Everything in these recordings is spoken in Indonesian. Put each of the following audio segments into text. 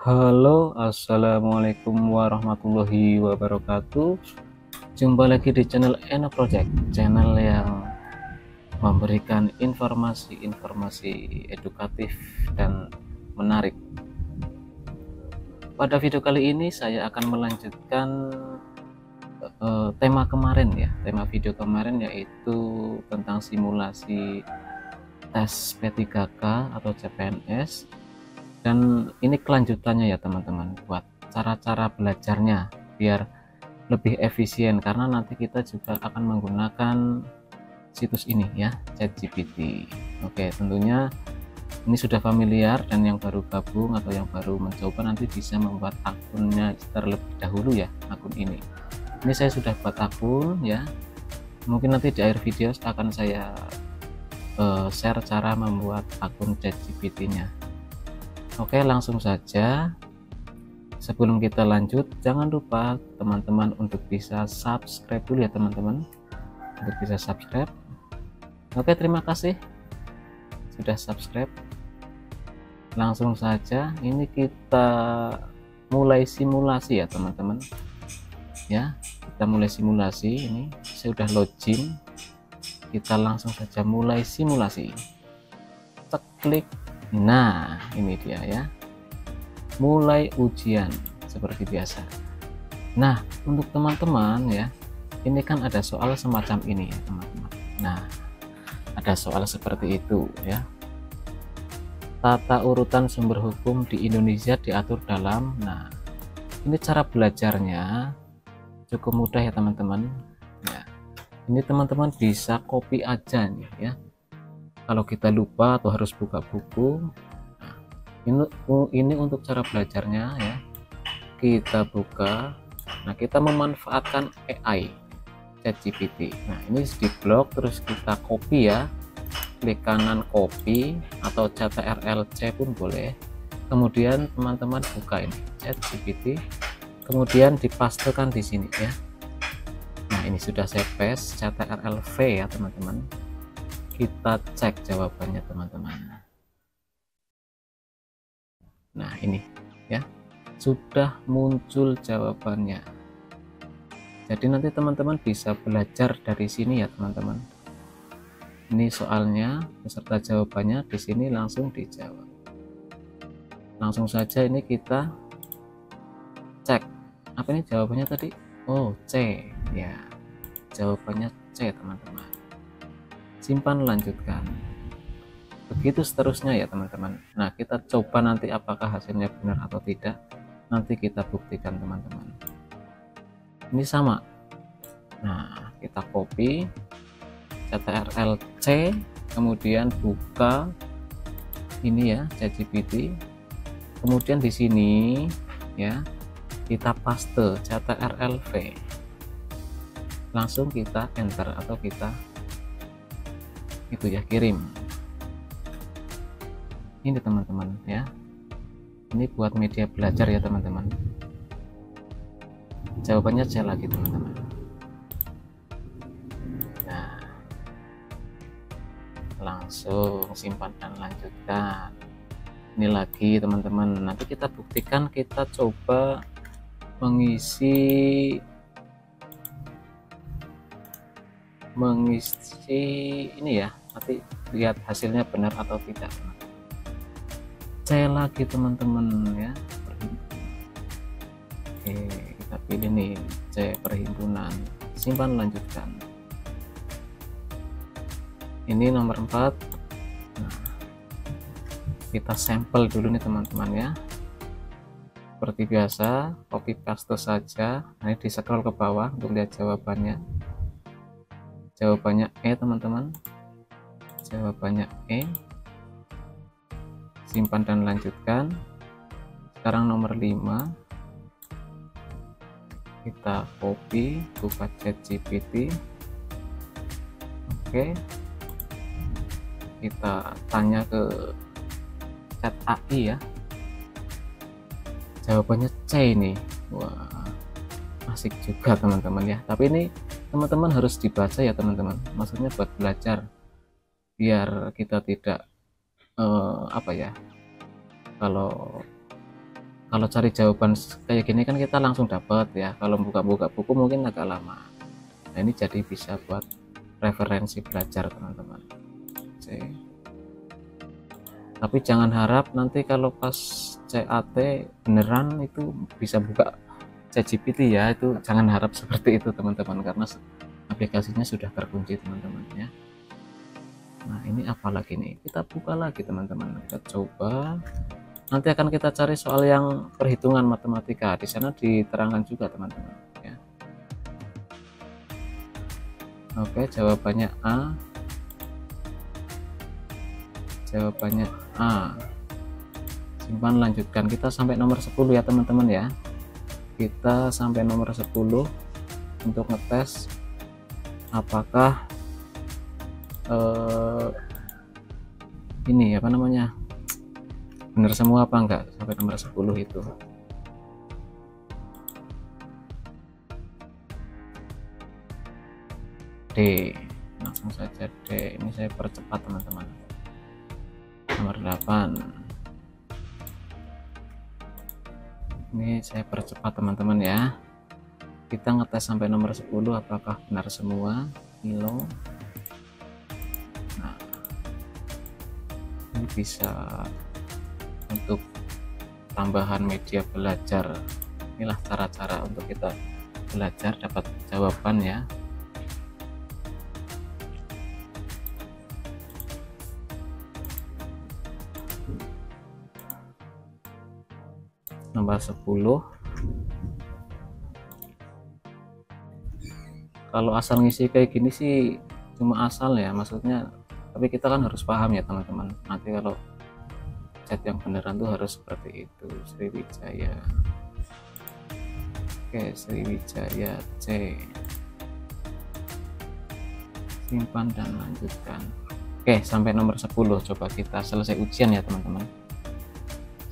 Halo, assalamualaikum warahmatullahi wabarakatuh. Jumpa lagi di channel Eno Project, channel yang memberikan informasi-informasi edukatif dan menarik. Pada video kali ini saya akan melanjutkan tema kemarin ya, tema video kemarin yaitu tentang simulasi tes P3K atau CPNS. Dan ini kelanjutannya ya teman-teman, buat cara-cara belajarnya biar lebih efisien, karena nanti kita juga akan menggunakan situs ini ya, ChatGPT. Oke, tentunya ini sudah familiar, dan yang baru gabung atau yang baru mencoba nanti bisa membuat akunnya terlebih dahulu ya, akun ini. Ini saya sudah buat akun ya, mungkin nanti di akhir video akan saya share cara membuat akun ChatGPT-nya. Oke, langsung saja. Sebelum kita lanjut, jangan lupa teman-teman untuk bisa subscribe dulu ya teman-teman, untuk bisa subscribe. Oke, terima kasih sudah subscribe. Langsung saja, ini kita mulai simulasi ya teman-teman ya, kita mulai simulasi. Ini saya sudah login, kita langsung saja mulai simulasi. Klik. Nah, ini dia ya, mulai ujian seperti biasa. Nah, untuk teman-teman ya, ini kan ada soal semacam ini ya teman-teman. Nah, ada soal seperti itu ya. Tata urutan sumber hukum di Indonesia diatur dalam. Nah, ini cara belajarnya cukup mudah ya teman-teman ya. Ini teman-teman bisa copy aja nih ya, kalau kita lupa atau harus buka buku. Nah, ini untuk cara belajarnya ya, kita buka. Nah, kita memanfaatkan AI ChatGPT. Nah, ini di blok, terus kita copy ya, klik kanan copy atau CTRL-C pun boleh. Kemudian teman-teman buka ini ChatGPT, kemudian dipastekan di sini ya. Nah, ini sudah saya paste CTRL-V ya teman-teman. Kita cek jawabannya teman-teman. Nah, ini ya, sudah muncul jawabannya. Jadi nanti teman-teman bisa belajar dari sini ya teman-teman. Ini soalnya beserta jawabannya di sini langsung dijawab. Langsung saja ini kita cek. Apa ini jawabannya tadi? Oh, C ya. Jawabannya C teman-teman. Simpan, lanjutkan. Begitu seterusnya ya teman-teman. Nah, kita coba nanti apakah hasilnya benar atau tidak, nanti kita buktikan teman-teman. Ini sama. Nah, kita copy CTRL-C, kemudian buka ini ya ChatGPT, kemudian di sini ya kita paste CTRL-V, langsung kita enter atau kita itu ya, kirim. Ini teman-teman ya, ini buat media belajar ya teman-teman. Jawabannya C lagi teman-teman. Nah, langsung simpan dan lanjutkan. Ini lagi teman-teman, nanti kita buktikan, kita coba mengisi ini ya, nanti lihat hasilnya benar atau tidak. C lagi teman-teman ya, oke, kita pilih nih C, perhimpunan. Simpan, lanjutkan. Ini nomor 4. Nah, kita sampel dulu nih teman-teman ya, seperti biasa copy paste saja. Nah, ini di scroll ke bawah untuk lihat jawabannya. Jawabannya E teman-teman, jawabannya E. Simpan dan lanjutkan. Sekarang nomor 5, kita copy, buka ChatGPT. Oke, kita tanya ke chat AI ya, jawabannya C ini. Wah, asik juga teman-teman ya, tapi ini teman-teman harus dibaca ya teman-teman, maksudnya buat belajar biar kita tidak apa ya, kalau Kalau cari jawaban kayak gini kan kita langsung dapat ya, kalau buka-buka buku mungkin agak lama. Nah ini jadi bisa buat referensi belajar teman-teman. Tapi jangan harap nanti kalau pas CAT beneran itu bisa buka ChatGPT ya, itu jangan harap seperti itu teman-teman, karena aplikasinya sudah terkunci teman-teman ya. Nah ini apalagi nih, kita buka lagi teman-teman, kita coba. Nanti akan kita cari soal yang perhitungan matematika, di sana diterangkan juga teman-teman ya. Oke, jawabannya A. Jawabannya A. Simpan, lanjutkan. Kita sampai nomor 10 ya teman-teman ya. Kita sampai nomor 10 untuk ngetes apakah ini apa namanya, benar semua apa enggak sampai nomor 10 itu. D, langsung saja D. Ini saya percepat teman-teman. Nomor 8, ini saya percepat teman-teman ya. Kita ngetes sampai nomor 10 apakah benar semua. Kilo. Nah ini bisa untuk tambahan media belajar. Inilah cara-cara untuk kita belajar dapat jawaban ya. Nomor 10, kalau asal ngisi kayak gini sih cuma asal ya, maksudnya, tapi kita kan harus paham ya teman-teman. Nanti kalau chat yang beneran tuh harus seperti itu. Sriwijaya. Oke, Sriwijaya C. Simpan dan lanjutkan. Oke, sampai nomor 10. Coba kita selesai ujian ya teman-teman.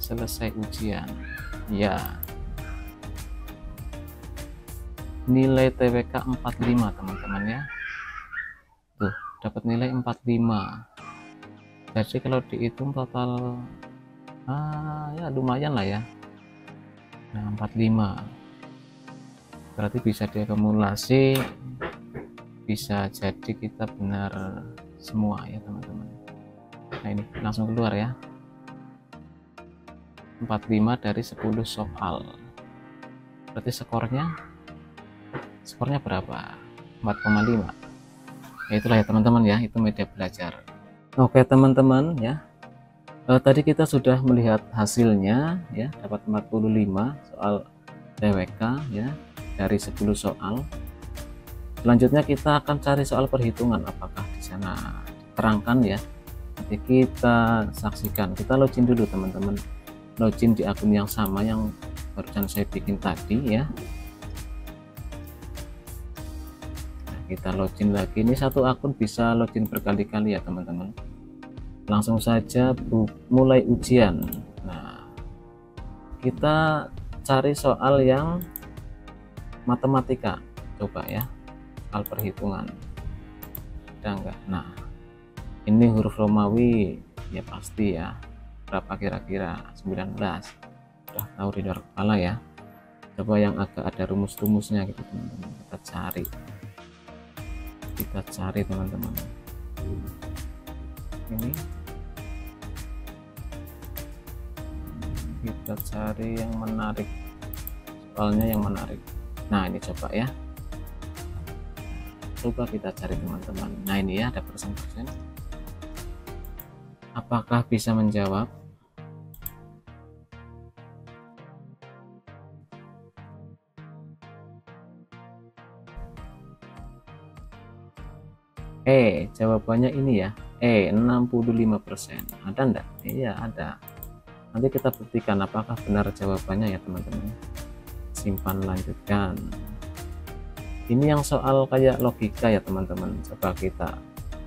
Selesai ujian ya. Nilai TWK 45 teman-teman ya. Tuh, dapat nilai 45. Jadi kalau dihitung total ya lumayan lah ya. Nah 45 berarti bisa diakumulasi, bisa jadi kita benar semua ya teman-teman. Nah ini langsung keluar ya, 45 dari 10 soal. Berarti skornya berapa? 4,5. Ya itulah ya teman-teman ya, itu media belajar. Oke teman-teman ya, tadi kita sudah melihat hasilnya ya, dapat 45 soal TWK ya dari 10 soal. Selanjutnya kita akan cari soal perhitungan, apakah di sana diterangkan ya. Nanti kita saksikan. Kita login dulu teman-teman, login di akun yang sama yang barusan saya bikin tadi ya. Nah, kita login lagi. Ini satu akun bisa login berkali-kali ya teman-teman. Langsung saja mulai ujian. Nah kita cari soal yang matematika, coba ya, soal perhitungan ada enggak. Nah ini huruf Romawi ya pasti ya, berapa kira-kira? 19, udah tahu di luar kepala ya. Coba yang agak ada rumus-rumusnya gitu teman-teman, kita cari teman-teman. Ini kita cari yang menarik, soalnya yang menarik. Nah ini coba ya, coba kita cari teman-teman. Nah ini ya, ada persen-persen, apakah bisa menjawab? Jawabannya ini ya, 65%. Ada enggak? Iya ada. Nanti kita buktikan apakah benar jawabannya ya teman-teman. Simpan, lanjutkan. Ini yang soal kayak logika ya teman-teman. Coba kita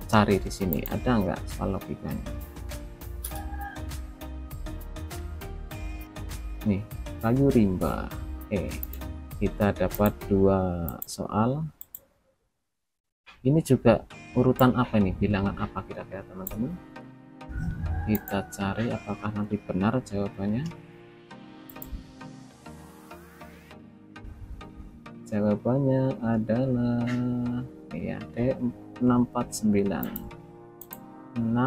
cari di sini, ada enggak soal logikanya? Nih, kayu rimba. Kita dapat 2 soal. Ini juga urutan apa ini, bilangan apa kira-kira teman-teman? Kita cari apakah nanti benar jawabannya. Jawabannya adalah ya D649. 649.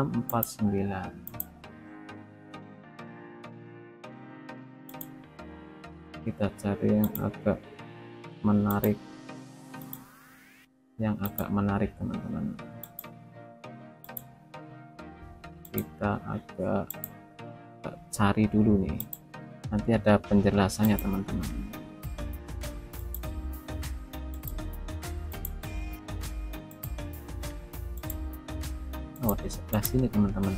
Kita cari yang agak menarik, teman-teman. Kita agak cari dulu nih, nanti ada penjelasannya teman-teman. Oh, di sebelah sini teman-teman.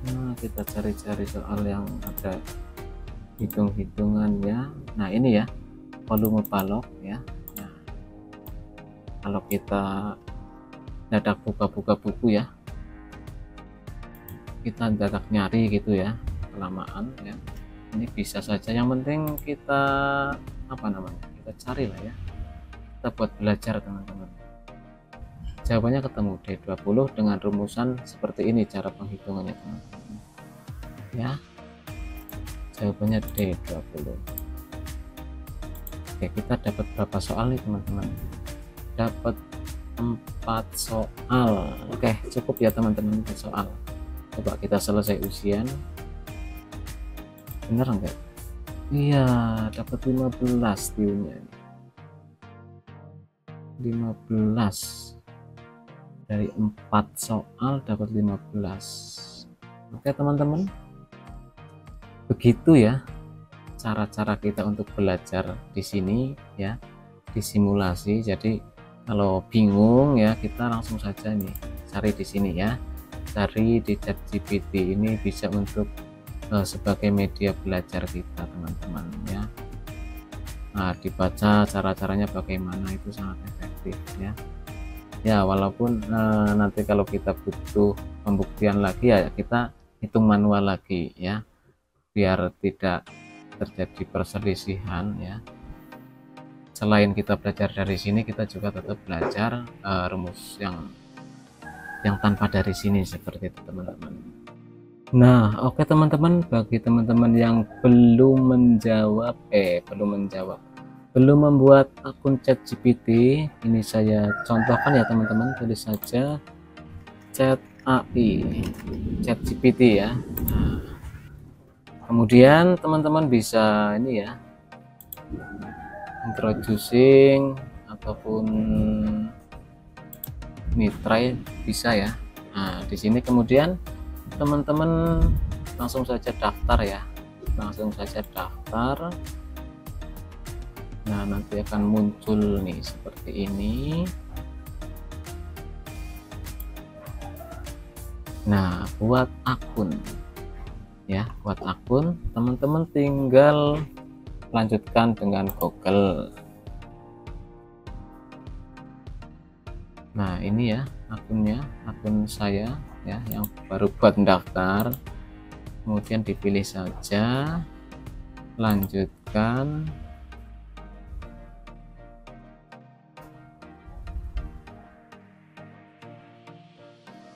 Nah, kita cari-cari soal yang ada hitung-hitungannya. Nah, ini ya volume balok ya. Nah, kalau kita dadak buka-buka buku ya, kita dadak nyari gitu ya, kelamaan ya, ini bisa saja. Yang penting kita kita cari lah ya, kita buat belajar teman-teman. Jawabannya ketemu D20 dengan rumusan seperti ini cara penghitungannya teman-teman ya. Jawabannya D20. Oke, kita dapat berapa soal nih teman-teman? Dapat 4 soal. Oke, cukup ya teman-teman 4 soal. Coba kita selesai ujian. Bener enggak? Iya, dapat 15 view-nya. 15 dari 4 soal dapat 15. Oke teman-teman, begitu ya cara-cara kita untuk belajar di sini ya, di simulasi. Jadi kalau bingung ya, kita langsung saja nih cari di sini ya, cari di ChatGPT. Ini bisa untuk sebagai media belajar kita teman-teman ya. Nah, dibaca cara-caranya bagaimana, itu sangat efektif ya. Ya, walaupun nanti kalau kita butuh pembuktian lagi ya, kita hitung manual lagi ya, biar tidak terjadi perselisihan ya. Selain kita belajar dari sini, kita juga tetap belajar rumus yang tanpa dari sini seperti itu teman-teman. Nah, oke teman-teman, bagi teman-teman yang belum membuat akun ChatGPT, ini saya contohkan ya teman-teman, tulis saja ChatGPT ya. Nah, kemudian teman-teman bisa ini ya, introducing ataupun ini try bisa ya. Nah, di sini kemudian teman-teman langsung saja daftar ya, nah nanti akan muncul nih seperti ini. Nah, buat akun ya, teman-teman tinggal lanjutkan dengan Google. Nah, ini ya akunnya, akun saya ya yang baru buat mendaftar. Kemudian dipilih saja, lanjutkan.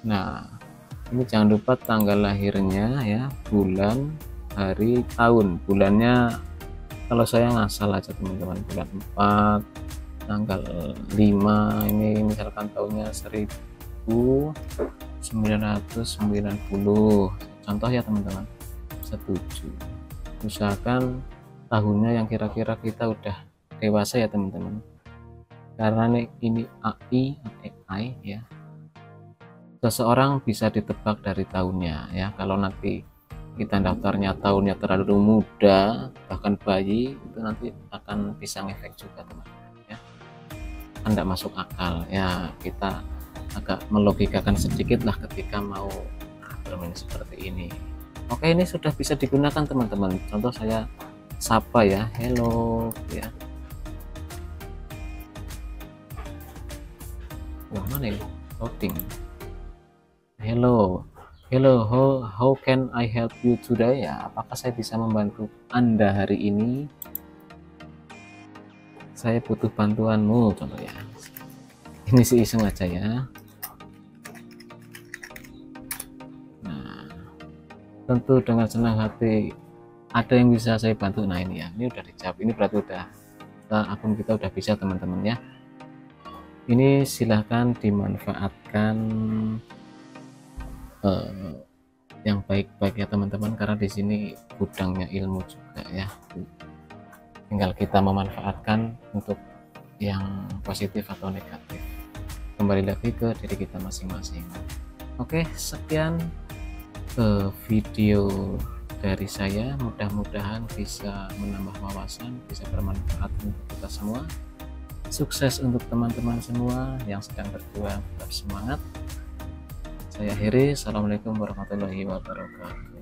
Nah, ini jangan lupa tanggal lahirnya ya, bulan, hari, tahun. Bulannya kalau saya ngasal aja teman-teman, bulan 4 tanggal 5, ini misalkan tahunnya 1990 contoh ya teman-teman. Setuju. Usahakan tahunnya yang kira-kira kita udah dewasa ya teman-teman, karena ini AI ya, seseorang bisa ditebak dari tahunnya ya. Kalau nanti kita daftarnya tahunnya terlalu muda, bahkan bayi, itu nanti akan bisa ngefek juga teman-teman ya, kan tidak masuk akal ya. Kita agak melogikakan sedikit lah ketika mau bermain seperti ini. Oke, ini sudah bisa digunakan teman-teman. Contoh saya sapa ya, hello ya. Wah, mana ini loading. Hello, how can I help you today ya, apakah saya bisa membantu Anda hari ini? Saya butuh bantuanmu, contoh ya. Ini sih iseng aja ya. Nah, tentu dengan senang hati ada yang bisa saya bantu. Nah ini ya, ini udah dijawab, ini berarti udah akun kita udah bisa teman-teman ya. Ini silahkan dimanfaatkan yang baik-baik ya teman-teman, karena di sini gudangnya ilmu juga ya, tinggal kita memanfaatkan untuk yang positif atau negatif, kembali lagi ke diri kita masing-masing. Oke, sekian video dari saya, mudah-mudahan bisa menambah wawasan, bisa bermanfaat untuk kita semua. Sukses untuk teman-teman semua yang sedang berjuang, tetap semangat. Saya akhiri, assalamualaikum warahmatullahi wabarakatuh.